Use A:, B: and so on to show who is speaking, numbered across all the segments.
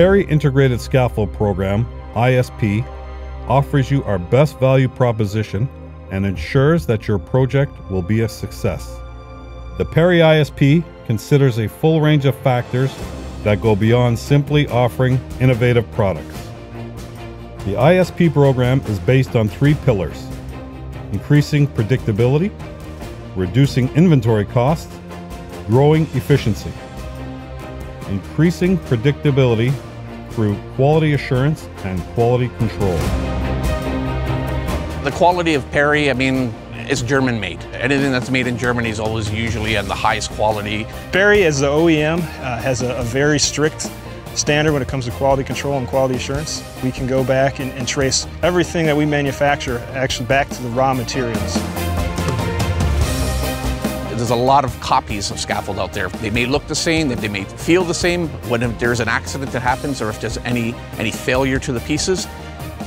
A: PERI Integrated Scaffold Program, ISP, offers you our best value proposition and ensures that your project will be a success. The PERI ISP considers a full range of factors that go beyond simply offering innovative products. The ISP program is based on 3 pillars: increasing predictability, reducing inventory costs, growing efficiency. Increasing predictability through quality assurance and quality control.
B: The quality of PERI, it's German made. Anything that's made in Germany is always usually at the highest quality.
C: PERI as the OEM has a very strict standard when it comes to quality control and quality assurance. We can go back and trace everything that we manufacture actually back to the raw materials.
B: There's a lot of copies of scaffold out there. They may look the same, they may feel the same. When there's an accident that happens or if there's any failure to the pieces,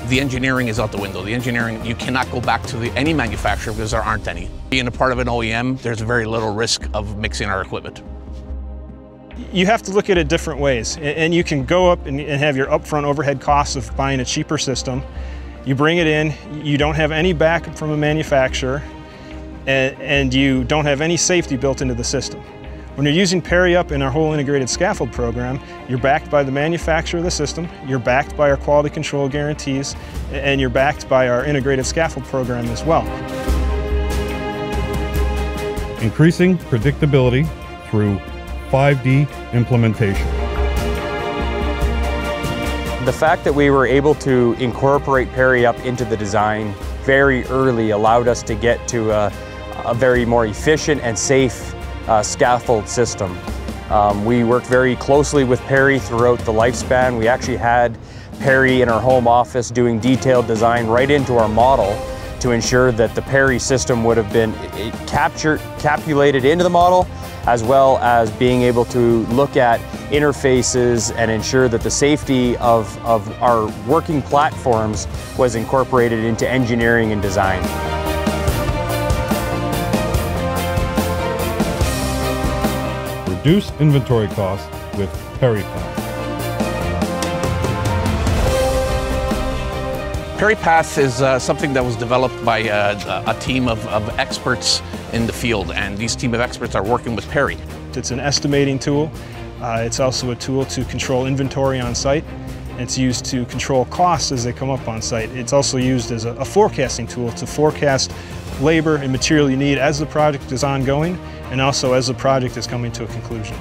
B: the engineering is out the window. The engineering, you cannot go back to any manufacturer because there aren't any. Being a part of an OEM, there's very little risk of mixing our equipment.
C: You have to look at it different ways, and you can go up and have your upfront overhead costs of buying a cheaper system. You bring it in, you don't have any backup from a manufacturer, and you don't have any safety built into the system. When you're using PERI UP in our whole integrated scaffold program, you're backed by the manufacturer of the system, you're backed by our quality control guarantees, and you're backed by our integrated scaffold program as well.
A: Increasing predictability through 5D implementation.
D: The fact that we were able to incorporate PERI UP into the design very early allowed us to get to a very more efficient and safe scaffold system. We worked very closely with PERI throughout the lifespan. We actually had PERI in our home office doing detailed design right into our model to ensure that the PERI system would have been capulated into the model, as well as being able to look at interfaces and ensure that the safety of our working platforms was incorporated into engineering and design.
A: Reduce inventory costs with PERI Path.
B: PERI Path is something that was developed by a team of experts in the field, and these team of experts are working with PERI.
C: It's an estimating tool. It's also a tool to control inventory on site. It's used to control costs as they come up on site. It's also used as a forecasting tool to forecast labor and material you need as the project is ongoing and also as the project is coming to a conclusion.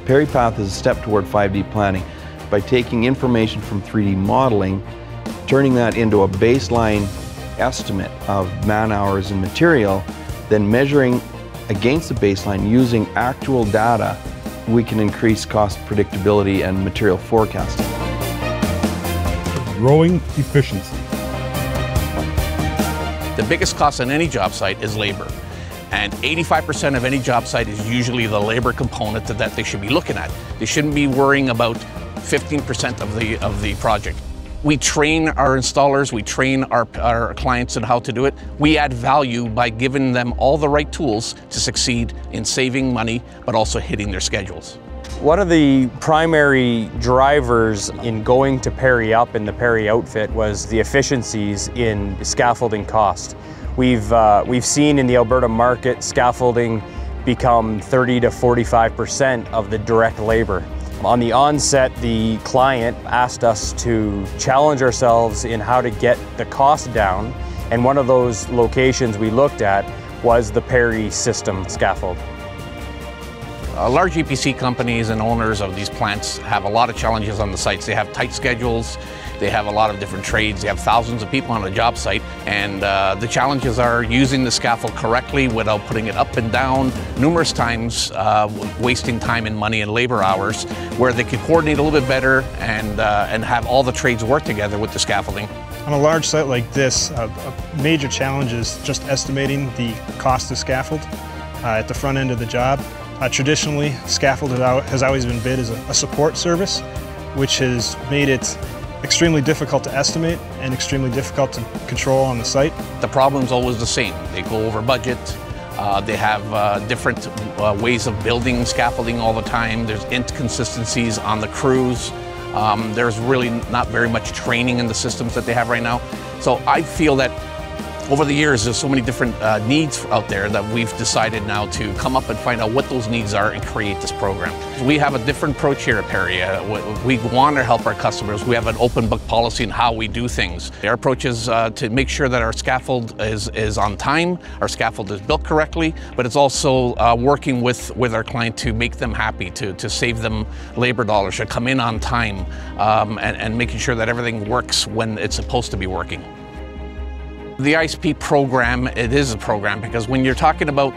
E: PERI Path is a step toward 5D planning by taking information from 3D modeling, turning that into a baseline estimate of man-hours and material, then measuring against the baseline using actual data, we can increase cost predictability and material forecasting.
A: Growing efficiency.
B: The biggest cost on any job site is labor. And 85% of any job site is usually the labor component that they should be looking at. They shouldn't be worrying about 15% of the project. We train our installers, we train our clients on how to do it. We add value by giving them all the right tools to succeed in saving money, but also hitting their schedules.
D: One of the primary drivers in going to PERI UP in the PERI outfit was the efficiencies in scaffolding cost. We've seen in the Alberta market scaffolding become 30 to 45% of the direct labor. On the onset, the client asked us to challenge ourselves in how to get the cost down, and one of those locations we looked at was the PERI system scaffold.
B: Large EPC companies and owners of these plants have a lot of challenges on the sites. They have tight schedules, they have a lot of different trades, they have thousands of people on a job site, and the challenges are using the scaffold correctly without putting it up and down numerous times, wasting time and money and labor hours, where they could coordinate a little bit better and have all the trades work together with the scaffolding.
C: On a large site like this, a major challenge is just estimating the cost of scaffold at the front end of the job. Traditionally, scaffold has always been bid as a support service, which has made it extremely difficult to estimate and extremely difficult to control on the site.
B: The problem's always the same. They go over budget, They have different ways of building scaffolding all the time. There's inconsistencies on the crews. There's really not very much training in the systems that they have right now. So I feel that over the years, there's so many different needs out there that we've decided now to come up and find out what those needs are and create this program. We have a different approach here at PERI. We want to help our customers. We have an open book policy in how we do things. Our approach is to make sure that our scaffold is on time, our scaffold is built correctly, but it's also working with our client to make them happy, to save them labor dollars, to come in on time, and making sure that everything works when it's supposed to be working. The ISP program, it is a program because when you're talking about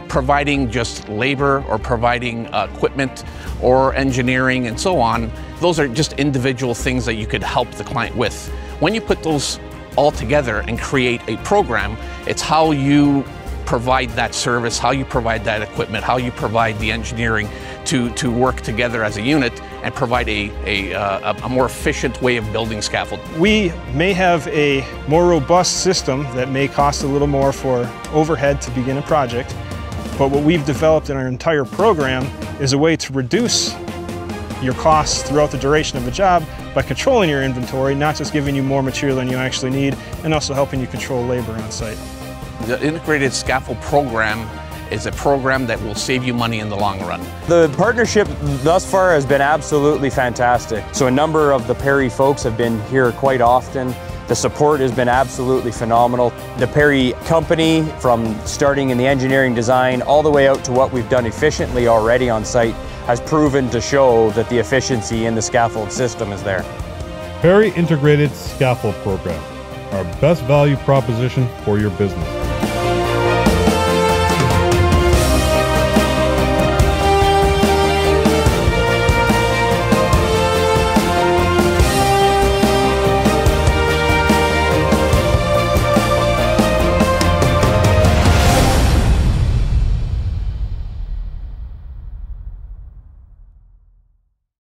B: providing just labor or providing equipment or engineering and so on, those are just individual things that you could help the client with. When you put those all together and create a program, it's how you provide that service, how you provide that equipment, how you provide the engineering to work together as a unit and provide a more efficient way of building scaffold.
C: We may have a more robust system that may cost a little more for overhead to begin a project, but what we've developed in our entire program is a way to reduce your costs throughout the duration of a job by controlling your inventory, not just giving you more material than you actually need, and also helping you control labor on site.
B: The integrated scaffold program is a program that will save you money in the long run.
D: The partnership thus far has been absolutely fantastic. So a number of the PERI folks have been here quite often. The support has been absolutely phenomenal. The PERI company, from starting in the engineering design all the way out to what we've done efficiently already on site, has proven to show that the efficiency in the scaffold system is there.
A: PERI Integrated Scaffold Program, our best value proposition for your business.